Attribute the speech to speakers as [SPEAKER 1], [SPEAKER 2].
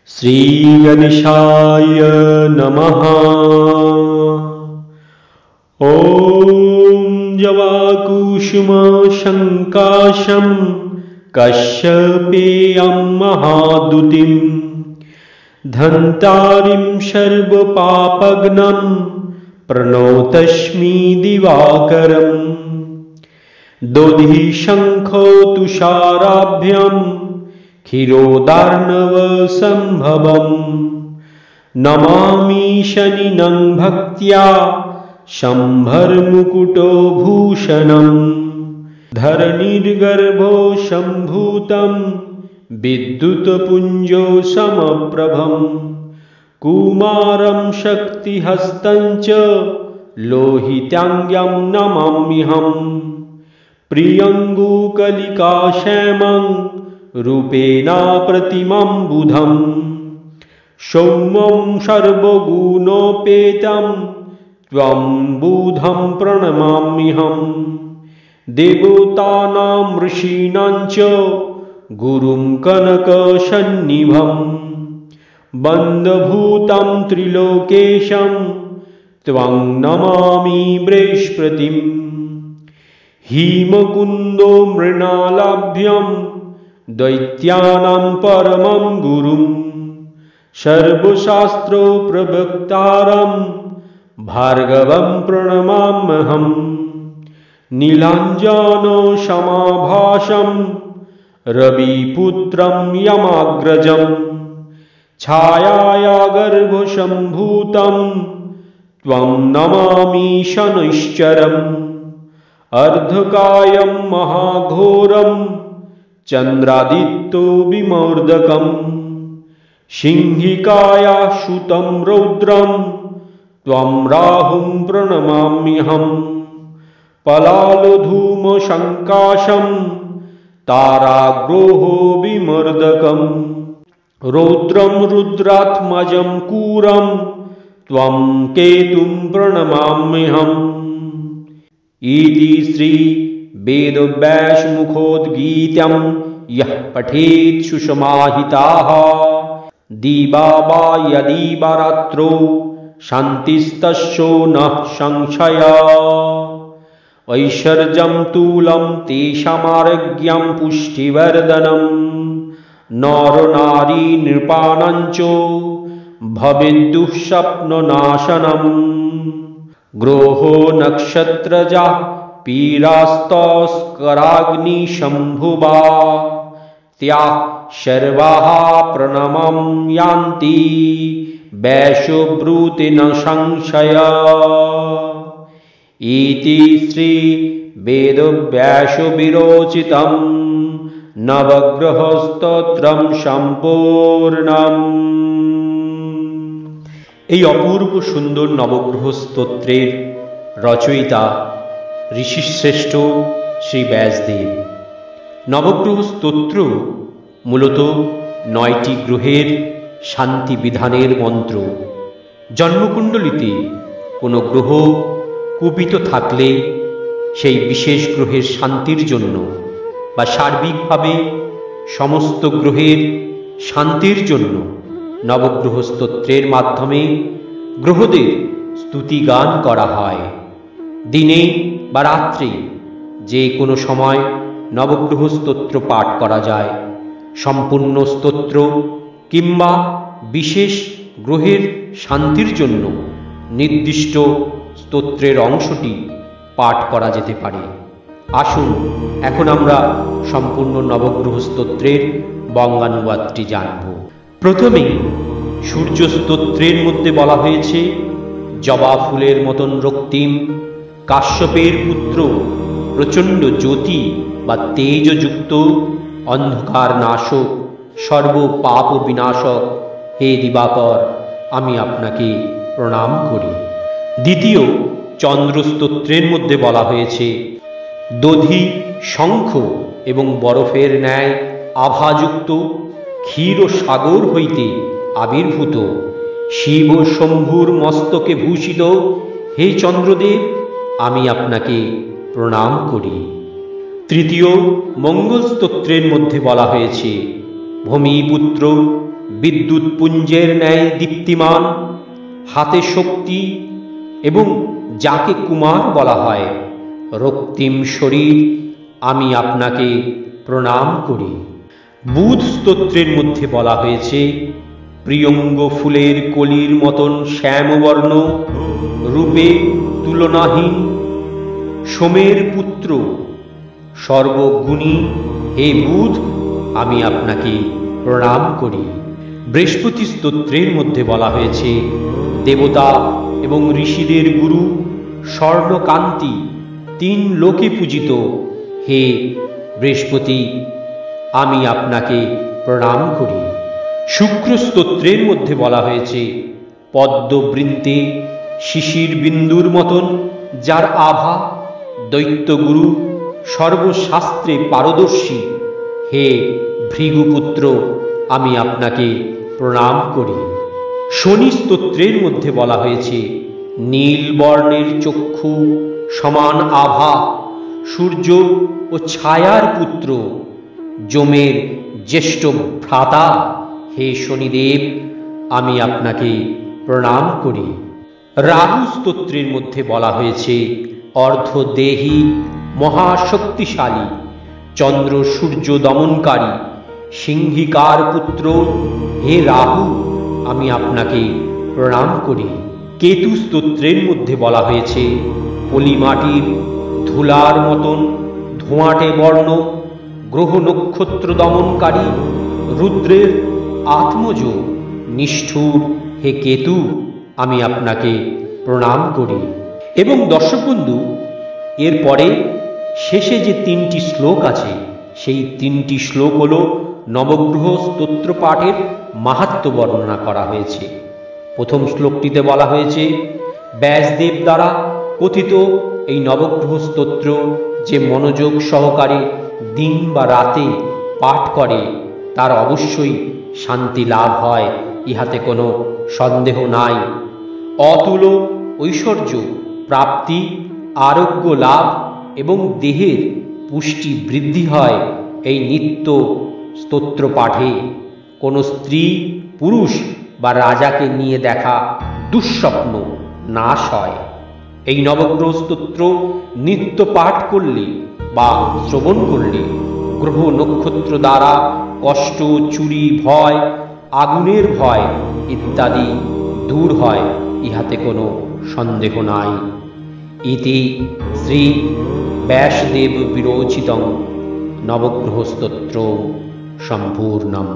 [SPEAKER 1] श्रीगणेशाय नमः। ॐ जवाकुसुमशङ्काशं कश्यपेयं महादुतिं धन्तारिं सर्वपापघ्नं प्रणतोऽस्मि दिवाकरम्। दधिशङ्खो तुषाराभ्यां क्षीरोदार्णवसम्भवम् नमामि शनिनं भक्त्या शम्भरमुकुटो भूषणम्। धरणिर्गर्भो सम्भूतं विद्युत्पुञ्जो समप्रभं कुमारं शक्तिहस्तं च लोहिताङ्ग्यं नमाम्यहम्। प्रियङ्गुकलिकाश्यामं रूपेण प्रतिमां बुधं सौम्यं सर्वगुणोपेतं त्वं बुधं प्रणमाम्यहम्। देवतानां ऋषीणां च गुरुं कनकसन्निभं बन्धभूतं त्रिलोकेशं त्वं नमामि बृहस्पतिम्। हिमकुन्दो मृणालाभ्यं दैत्यानां परमं गुरुं सर्वशास्त्रो प्रवक्तारं भार्गवं प्रणमाम्यहम्। नीलाञ्जनो समाभासं रविपुत्रं यमाग्रजं छायाया गर्भसम्भूतं त्वं नमामि शनैश्चरम्। अर्धकायं महाघोरं चन्द्रादित्यो विमोर्दकं सिंहिकाया सुतं रौद्रं त्वं राहुं प्रणमाम्यहम्। पलालधूमशङ्काशं ताराग्रोहो विमर्दकं रौद्रं रुद्रात्मजं कूरं त्वं केतुं प्रणमाम्यहम्। इति श्री वेदव्यासमुखोद्गीतं यः पठेत् सुसमाहिताः दिवा वा यदिवा रात्रौ शान्तिस्तस्यो न संशयः। ऐश्वर्यं तुलं तेषामारोग्यं पुष्टिवर्धनं नरनारी नृपाणां च भवेद्दुःस्वप्ननाशनम्। ग्रहो नक्षत्रजा पीरास्तस्कराग्निशम्भुवा त्याः सर्वाः प्रणमं यान्ति वैश्वब्रूते न संशयः। इति श्री वेदव्यासविरचितं नवग्रहस्तोत्रं সম্পূর্ণম। এই অপূর্ব সুন্দর নবগ্রহ স্তোত্রের রচয়িতা ঋষিশ্রেষ্ঠ শ্রী ব্যাসদেব। নবগ্রহ স্তোত্র মূলত ৯টি গ্রহের শান্তি বিধানের মন্ত্র। জন্মকুণ্ডলিতে কোনো গ্রহ কুপিত থাকলে সেই বিশেষ গ্রহের শান্তির জন্য বা সার্বিকভাবে সমস্ত গ্রহের শান্তির জন্য নবগ্রহ স্তোত্রের মাধ্যমে গ্রহদের স্তুতিগান করা হয়। দিনে বা রাত্রে যে কোনো সময় নবগ্রহ স্তোত্র পাঠ করা যায়। সম্পূর্ণ স্তোত্র কিংবা বিশেষ গ্রহের শান্তির জন্য নির্দিষ্ট স্তোত্রের অংশটি পাঠ করা যেতে পারে। আসুন এখন আমরা সম্পূর্ণ নবগ্রহ স্তোত্রের বঙ্গানুবাদটি জানব। প্রথমে সূর্য স্তোত্রের মধ্যে বলা হয়েছে, জবা ফুলের মতন রক্তিম, কাশ্যপের পুত্র, প্রচণ্ড জ্যোতি বা তেজযুক্ত, অন্ধকার নাশক, সর্ব পাপ বিনাশক হে দিবাকর, আমি আপনাকে প্রণাম করি। দ্বিতীয় চন্দ্র স্তোত্রের মধ্যে বলা হয়েছে, দধি শঙ্খ এবং বরফের ন্যায় আভাযুক্ত, ক্ষীর সাগর হইতে আবির্ভূত, শিব শম্ভুর মস্তকে ভূষিত হে চন্দ্রদেব, আমি আপনাকে প্রণাম করি। তৃতীয় মঙ্গল স্তোত্রের মধ্যে বলা হয়েছে, ভূমিপুত্র বিদ্যুৎ পুঞ্জের ন্যায় দীপ্তিমান, হাতে শক্তি এবং যাকে কুমার বলা হয়, রক্তিম শরীর, আমি আপনাকে প্রণাম করি। বুধ স্তোত্রের মধ্যে বলা হয়েছে, প্রিয়ঙ্গ ফুলের কলির মতন শ্যামবর্ণ, রূপে তুলনাহীন, সোমের পুত্র, সর্বগুণী হে বুধ, আমি আপনাকে প্রণাম করি। বৃহস্পতি স্তোত্রের মধ্যে বলা হয়েছে, দেবতা এবং ঋষিদের গুরু, স্বর্ণকান্তি, তিন লোকে পূজিত হে বৃহস্পতি, আমি আপনাকে প্রণাম করি। শুক্র স্তোত্রের মধ্যে বলা হয়েছে, পদ্মবৃন্তে শিশির বিন্দুর মতন যার আভা, দৈত্যগুরু, সর্বশাস্ত্রে পারদর্শী হে ভৃগুপুত্র, আমি আপনাকে প্রণাম করি। শনি স্তোত্রের মধ্যে বলা হয়েছে, নীল বর্ণের চক্ষু, সমান আভা, সূর্য ও ছায়ার পুত্র, যমের জ্যেষ্ঠ ভ্রাতা হে শনিদেব, আমি আপনাকে প্রণাম করি। রাহু স্তোত্রের মধ্যে বলা হয়েছে, অর্ধদেহী, মহাশক্তিশালী, চন্দ্র সূর্য দমনকারী, সিংহিকার পুত্র হে রাহু, আমি আপনাকে প্রণাম করি। কেতু স্তোত্রের মধ্যে বলা হয়েছে, পলিমাটির ধুলার মতন ধোঁয়াটে বর্ণ, গ্রহ নক্ষত্র দমনকারী, রুদ্রের আত্মজ, নিষ্ঠুর হে কেতু, আমি আপনাকে প্রণাম করি। এবং দর্শক বন্ধু, এরপরে শেষে যে তিনটি শ্লোক আছে, সেই তিনটি শ্লোক হল নবগ্রহ স্তোত্র পাঠের মাহাত্ম্য বর্ণনা করা হয়েছে। প্রথম শ্লোকটিতে বলা হয়েছে, ব্যাসদেব দ্বারা কথিত এই নবগ্রহ স্তোত্র যে মনোযোগ সহকারে দিন বা রাতে পাঠ করে, তার অবশ্যই শান্তি লাভ হয়, ইহাতে কোনো সন্দেহ নাই। অতুল ঐশ্বর্য প্রাপ্তি, আরোগ্য লাভ এবং দেহের পুষ্টি বৃদ্ধি হয় এই নিত্য স্তোত্র পাঠে। কোনো স্ত্রী, পুরুষ বা রাজাকে নিয়ে দেখা দুঃস্বপ্ন নাশ হয়। এই নবগ্রহ স্তোত্র নিত্য পাঠ করলে বা শ্রবণ করলে গ্রহ নক্ষত্র দ্বারা কষ্ট, চুরি, ভয়, আগুনের ভয় ইত্যাদি দূর হয়, ইহাতে কোনো সন্দেহ নাই। ইতি শ্রী ব্যাসদেব বিরচিতং নবগ্রহ স্তোত্র সম্পূর্ণম।